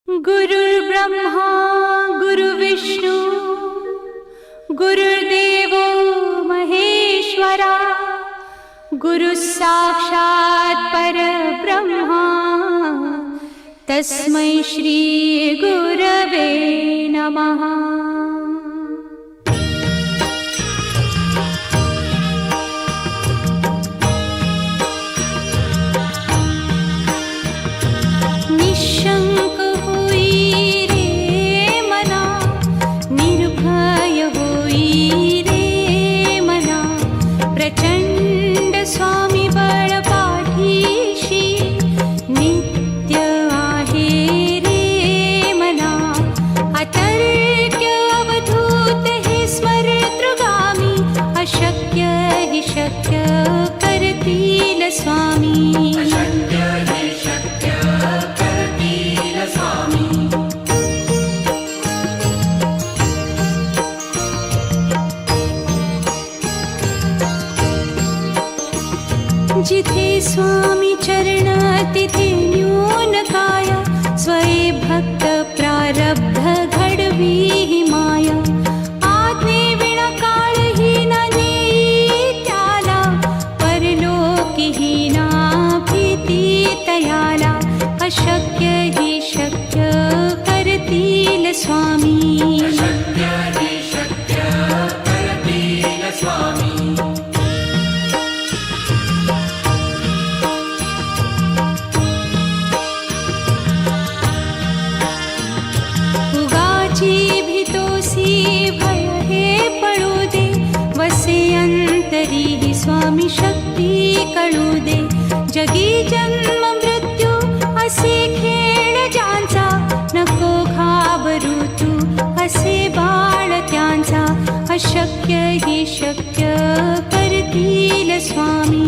गुरुर्ब्रह्मा गुरुर्विष्णू गुरुर्देवो महेश्वरा गुरुः साक्षात् परब्रह्मा तस्मै श्री गुरवे नमः। निशंक होई रे मना, निर्भय होई रे मना, प्रचंड स्वामी बळ पाठीशी नित्य आहे रे मना। अतर्क्य अवधूत हे स्मरतृगामी, अशक्य हि शक्य करतील स्वामी। जिथे स्वामी चरण तिथे न्यून काय, स्वये भक्त प्रारब्ध घडवी ही माया। आज्ञे विना काळहीन नेई त्याला, परलोकीहीना भीती तयाला। अशक्य हि शक्य करतील स्वामी। भय हे पळू दे, वसे अंतरी ही स्वामी शक्ती कळू दे। जगी जन्म मृत्यू असे खेळ ज्यांचा, नको घाबरू तू असे बाळ त्यांचा। अशक्य हि शक्य करतील स्वामी।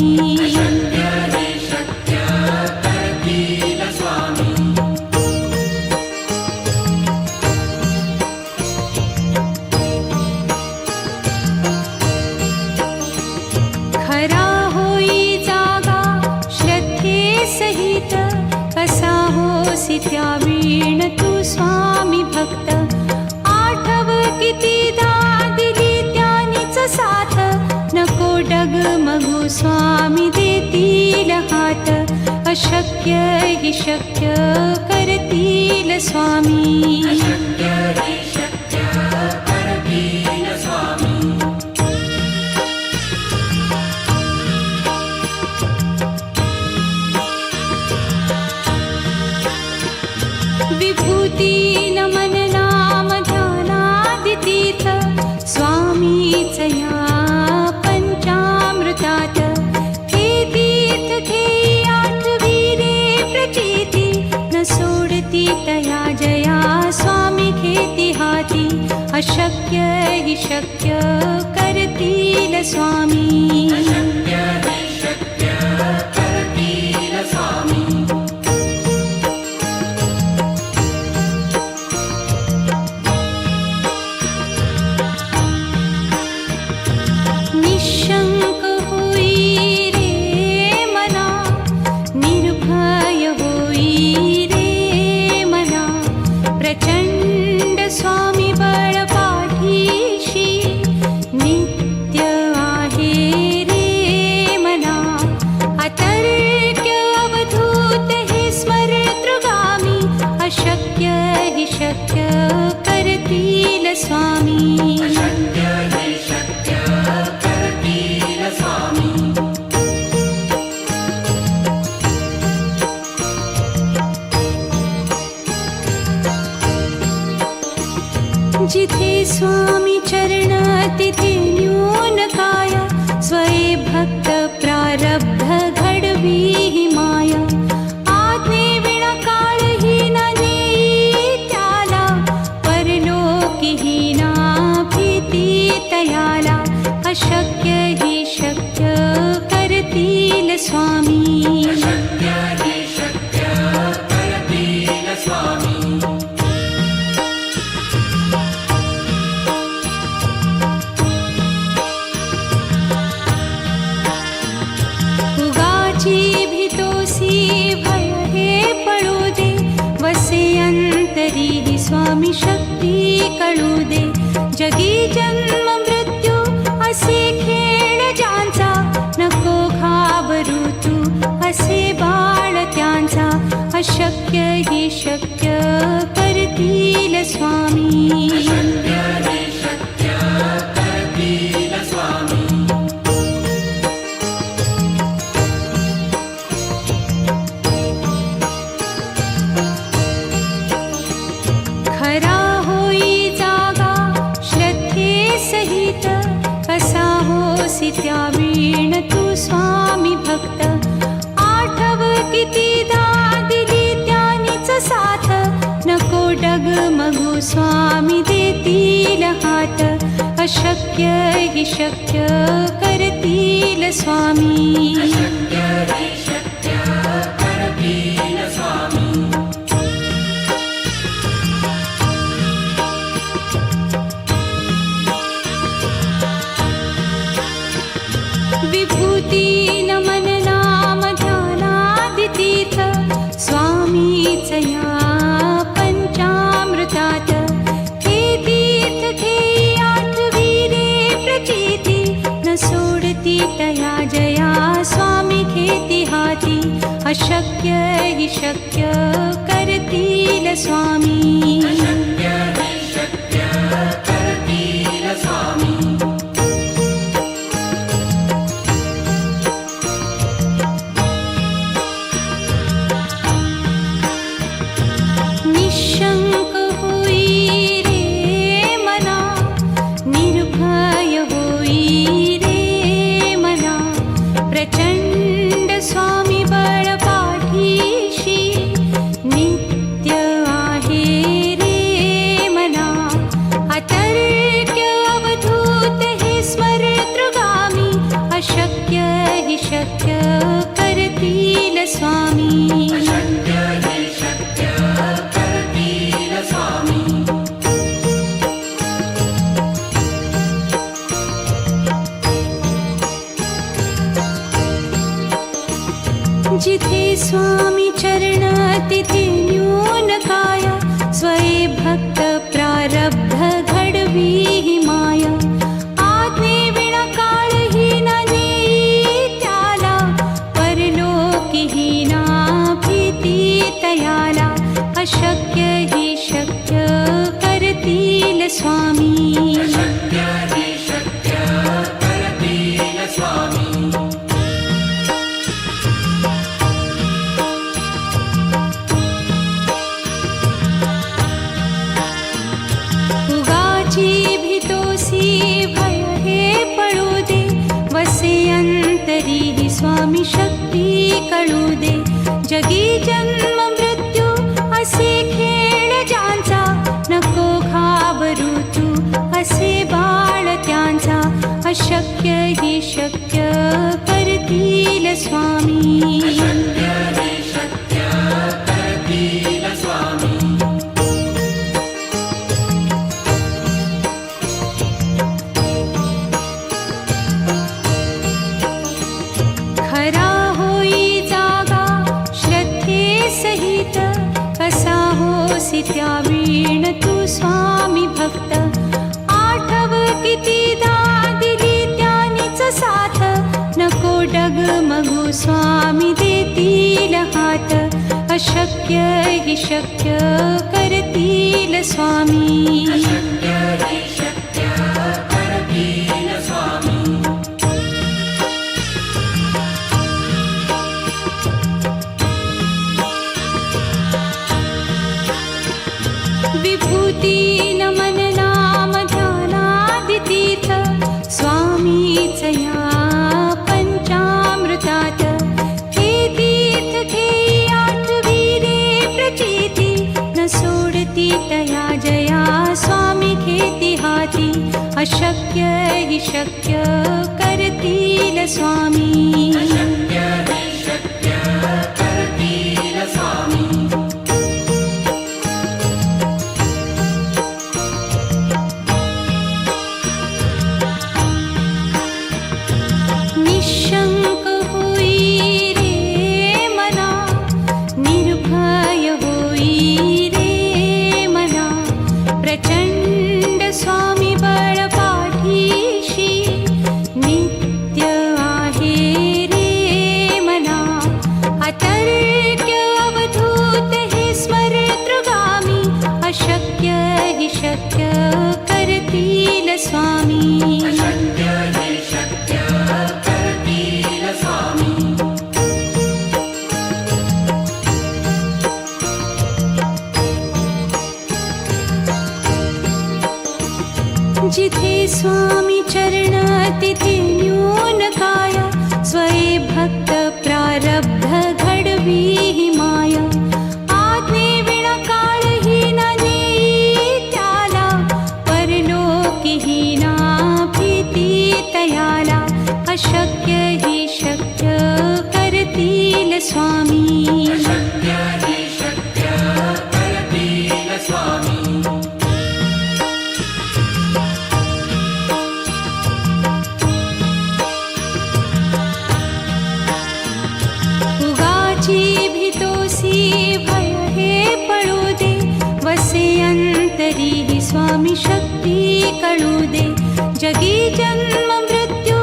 खरा होई जागा श्रद्धे सहित, कसा होसी त्या वीण तू स्वामी भक्त। आठव कितीदा दिली त्यानीच साथ, नको डगमगू स्वामी देतील हात। अशक्य हि शक्य करतील स्वामी। विभूती नमन नाम ध्यानादितीर्थ, स्वामीच या पंचामृतात। हे तीर्थ घेई आठवी रे प्रचिती, न सोडती तया जया स्वामी घेती हाती। अशक्य हि शक्य करतील स्वामी। निशंक होई रे मना, निर्भय होई रे मना, प्रचंड स्वामी बळ पाठीशी नित्य आहे रे मना। अतर्क्य अवधूत हे स्मरतृगामी, अशक्य हि शक्य करतील स्वामी। जिथे स्वामी चरण तिथे न्यून काय, स्वये भक्त प्रारब्ध घडवी ही माया। आज्ञे विना काळहीन नेई त्याला, परलोकीहीना भीती तयाला। अशक्य हि शक्य करतील स्वामी। भीतोसी भय हे पळू दे, वसे अंत तरीही स्वामी शक्ती कळू दे. जगी जन्म मृत्यू असे खेळ ज्यांचा, नको घाबरू तू असे बाळ त्यांचा. अशक्य ही शक्य करतील स्वामी. खरा होई जागा श्रद्धे सहित, कसा होसी त्या वीण तू स्वामी भक्त. आठव कितीदा दिली त्यानीच साथ, नको डगमगू स्वामी देतील हात. अशक्य ही शक्य करतील स्वामी. विभूती नमन नाम ध्यानादितीर्थ, स्वामीच या पंचामृतात. हे तीर्थ घेई आठविरे प्रचिती, न सोडती तया जया स्वामी घेती हाती. अशक्य हि शक्य करतील स्वामी. निशंक होई रे मना, निर्भय होई रे मना. प्रचंड स्वामी बळ पाठीशी, नित्य आहे रे मना. अतर्क्य अवधूत हे स्मरतृगामी, अशक्य हि शक्य करतील स्वामी. जिथे स्वामी चरण तिथे न्यून काय, स्वये भक्त प्रारब्ध घडवी ही माय. आज्ञे विना काळही न नेई त्याला, परलोकीही ना भीती तयाला. अशक्य ही शक्य करतील स्वामी. भय हे पळू दे, वसे अंतरी ही स्वामी शक्ती कळू दे. जगी जन्म मृत्यू असे खेळ ज्यांचा, नको घाबरू तू असे बाळ त्यांचा. अशक्य ही शक्य करतील स्वामी. खरा होई जागा श्रद्धे सहित, कसा होसी त्या वीण तू स्वामी भक्त. आठव कितीदा दिली त्यानीच साथ, नको डगमगू स्वामी देतील हात. अशक्य हि शक्य करतील स्वामी. विभूती नमन नाम ध्यानादितीर्थ, स्वामीच या पंचामृतात. हे तीर्थ घेई आठविरे प्रचिती, न सोडती तया जया स्वामी घेती हाती. अशक्य हि शक्य करतील स्वामी. निशंक होई रे मना, निर्भय होई रे जिथे स्वामी चरण तिथे न्यून काया, स्वये भक्त प्रारब्ध घडवी ही माया. आज्ञे विना काळही ना नेई त्याला, परलोकी ही ना भीती तयाला. अशक्य ही शक्य करतील स्वामी. अशक्य हि शक्य करतील स्वामी. उगाची भीतोसी भय हे पळू दे, वसे अंतरी ही स्वामी शक्ती कळू दे. जगी जन्म मृत्यू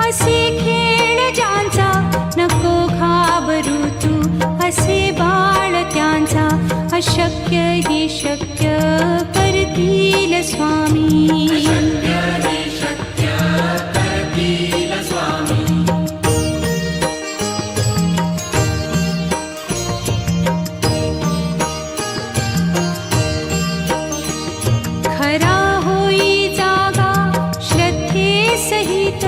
असे खेळ ज्यांचा, नको घाबरू तू असे बाळ त्यांचा. अशक्य ही शक्य करतील स्वामी. अशक्य हि शक्य करतील स्वामी. खरा होई जागा श्रद्धे सहित,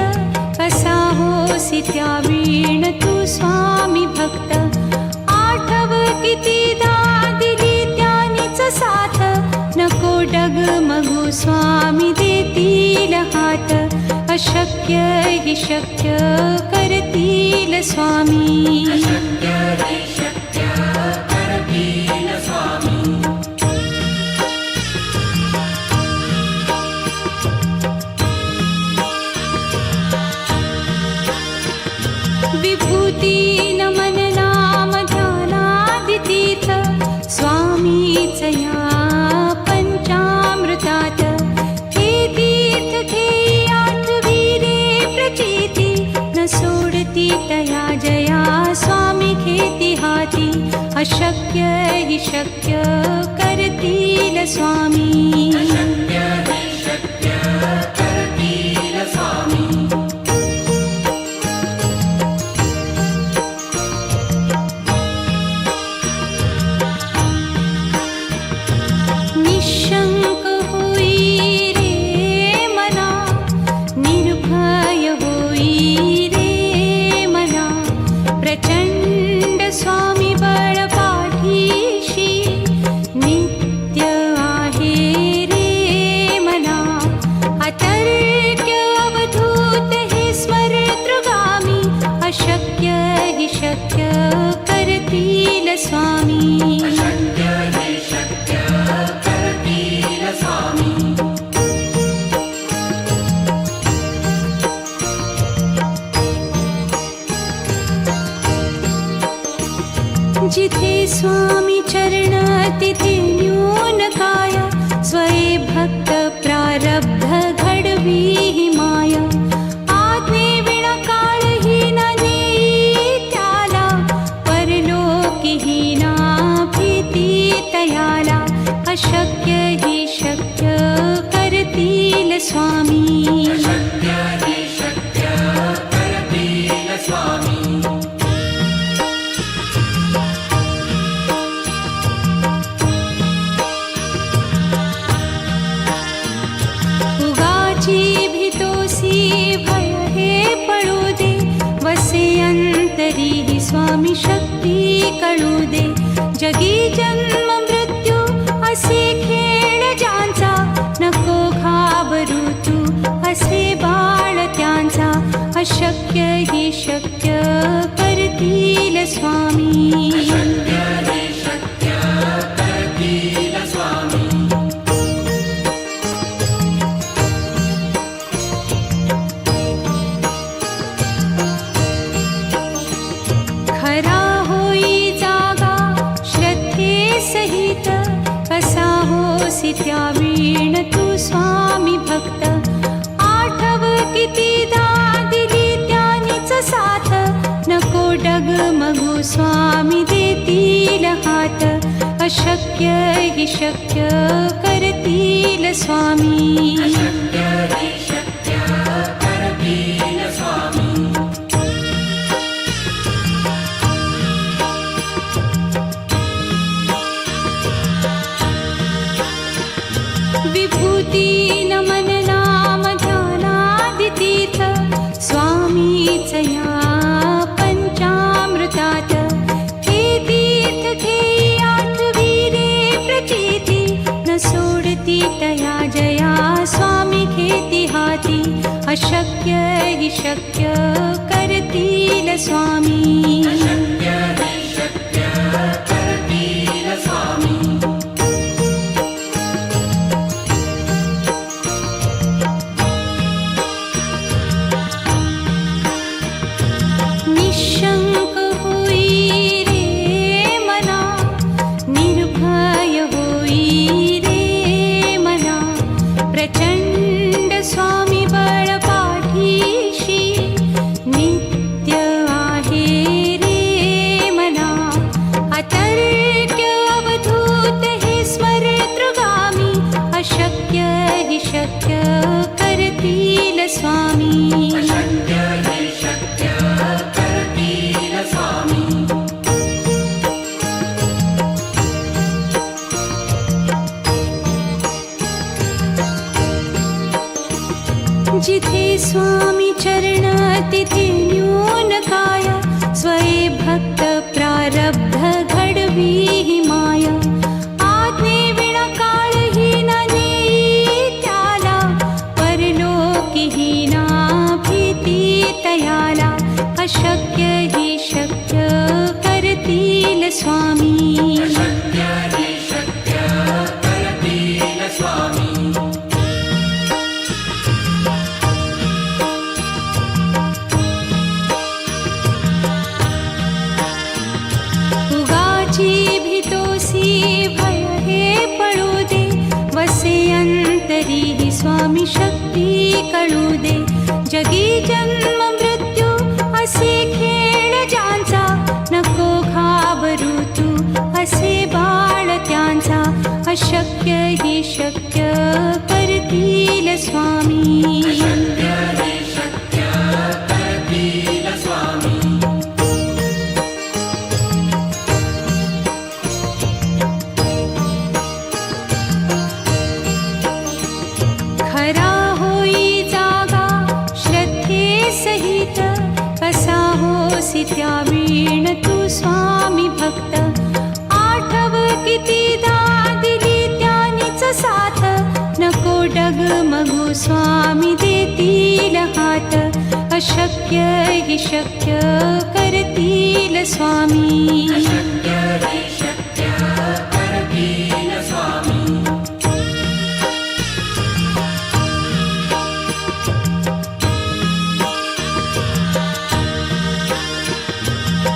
कसा होसी त्या वीण तू स्वामी भक्त. आठव कितीदा दिली त्यानीच साथ, नको डगमगू स्वामी देतील हात. अशक्य हि शक्य करतील स्वामी. अशक्य हि शक्य करतील स्वामी. विभूती नमन नाम ध्यानादि तीर्थ, स्वामीच या पंचामृतात. हे तीर्थ घेई आठवी रे प्रचिती, न सोडती तया जया स्वामी घेती हाती. अशक्य हि शक्य करतील स्वामी. अशक्य हि शक्य करतील स्वामी. निशंक होई रे मना, निर्भय होई रे मना. प्रचंड स्वामी बळ पाठीशी, नित्य आहे रे मना. अतर्क्य अवधूत हे स्मरतृगामी, अशक्य हि शक्य करतील स्वामी. अशक्य हि शक्य करतील स्वामी. जिथे स्वामी चरण तिथे न्यून काया, स्वये भक्त प्रारब्ध घडवी ही माया. आज्ञे विना काळही ना नेई त्याला, परलोकी ही ना भीती तयाला. अशक्य हि शक्य करतील स्वामी. अशक्य हि शक्य करतील स्वामी. उगाची भीतोसी भय हे पळू दे, वसे अंतरी ही स्वामी शक्ती कळू दे. जगी जन्म मृत्यू असे खेळ ज्यांचा, नको घाबरू तू असे बाळ त्यांचा. अशक्य हि शक्य करतील स्वामी. अशक्य हि शक्य करतील स्वामी. खरा होई जागा श्रद्धे सहित, कसा होसी त्या वीण तू स्वामी भक्त. आठव कितीदा दिली त्यानीच साथ, नको डगमगू स्वामी देतील हात. अशक्य हि शक्य करतील स्वामी. अशक्य हि शक्य करतील स्वामी. विभूती नमन नाम स्वामीचया पंचामृतात हे तीर्थ घेई आठविरे प्रचिती न सोडती तया जया स्वामी घेती हाती अशक्य हि शक्य करतील स्वामी अशक्य हि शक्य करतील स्वामी निशंक होई रे मना निर्भय होई रे मना प्रचंड स्वामी बळ पाठीशी नित्य आहे रे मना अतर्क्य अवधूत हे स्मरतृगामी अशक्य हि शक्य करतील स्वामी अशक्य हि शक्य करतील स्वामी जिथे स्वामी चरण तिथे न्यून काय स्वये भक्त प्रारब्ध घडवी हि माया आज्ञे विना काळही न नेई त्याला परलोकीही ना भीती तयाला अशक्य हि शक्य करतील स्वामी अशक्य हि शक्य करतील स्वामी उगाची भीतोसी भय हे पळू दे वसे अंतरी ही स्वामी शक्ती कळू दे जगी जन्म मृत्यू असे खेळ ज्यांचा नको घाबरू तू असे बाळ त्यांचा अशक्य हि शक्य करतील स्वामी अशक्य हि शक्य करतील स्वामी खरा होई जागा श्रद्धे सहित कसा होसी त्या वीण तू स्वामी भक्त आठव कितीदा दिली त्यानीच साथ नको डगमगू स्वामी देतील हात अशक्य हि शक्य करतील स्वामी अशक्य हि शक्य करतील स्वामी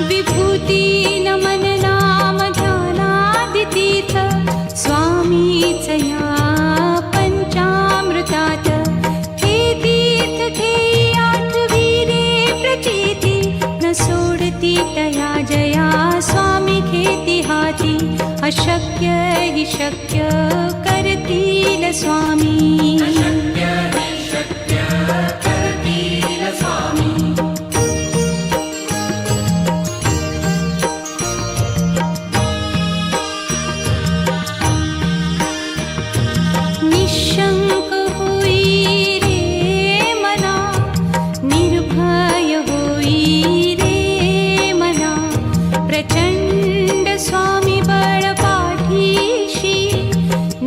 विभूती नमन नाम ध्यानादितीर्थ स्वामीचया पंचामृतात हे तीर्थ घेई आठविरे प्रचिती न सोडती तया जया स्वामी घेती हाती अशक्य हि शक्य करतील स्वामी अशक्य हि शक्य करतील स्वामी निशंक होई रे मना निर्भय होई रे मना प्रचंड स्वामी बळ पाठीशी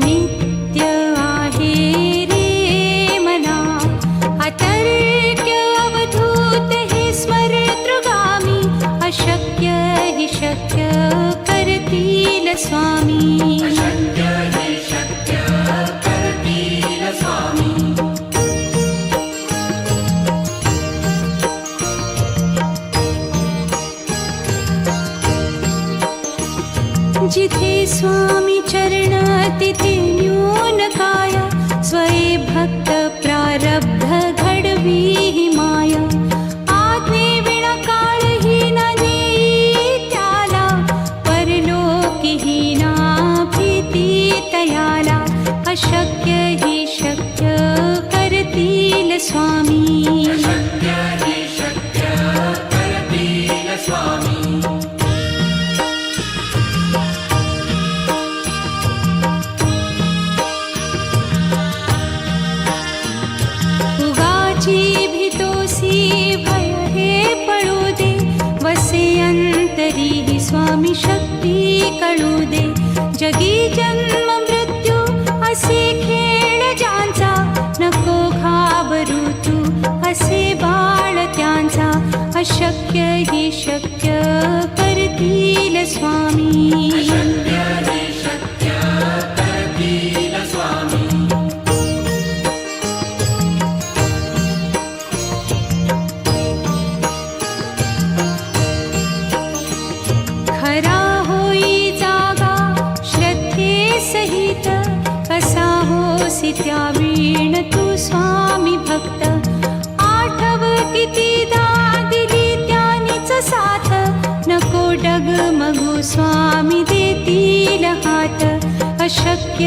नित्य आहे रे मना अतर्क्य अवधूत हे स्मरतृगामी अशक्य हि शक्य करतील स्वामी अशक्य हि शक्य करतील स्वामी जिथे स्वामी चरण तिथे न्यून काय स्वये भक्त प्रारब्ध घडवी हि माया आज्ञे विना काळही न नेई त्याला परलोकीही ना भीती तयाला अशक्य हि शक्य करतील स्वामी अशक्य हि शक्य करतील स्वामी उगाची भीतोसी भय हे तरीही स्वामी शक्ती कळू दे. जगी जन्म मृत्यू असे खेळ ज्यांचा, नको घाबरू तू असे बाळ त्यांचा. अशक्य ही शक्य करतील स्वामी. अशक्य हे शक्य करतील स्वामी. खरा होई जागा श्रद्धे सहित, कसा होसी त्या वीण तू स्वामी भक्त. आठव कितीदा दिली त्यानीच साथ, नको डगमगू स्वामी देतील हात. अशक्य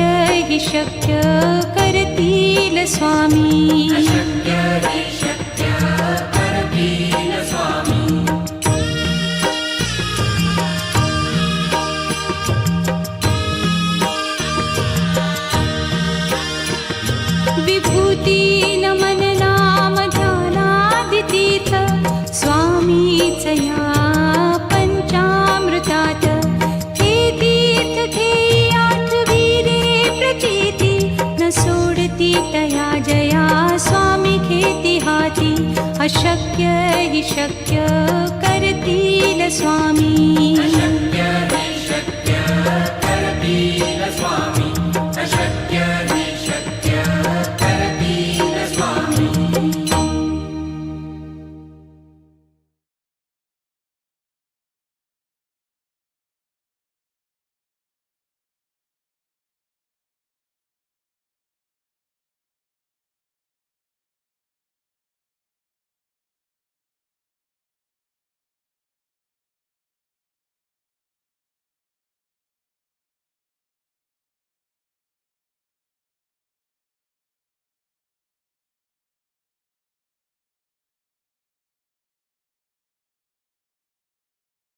हि शक्य करतील स्वामी. अशक्य हे शक्य करतील स्वामी. विभूती नमन नाम ध्यानादितीर्थ, स्वामीच या पंचामृतात. हे तीर्थ घेई आठवी रे प्रचिती, न सोडती तया जया स्वामी घेती हाती. अशक्य हि शक्य करतील स्वामी. अशक्य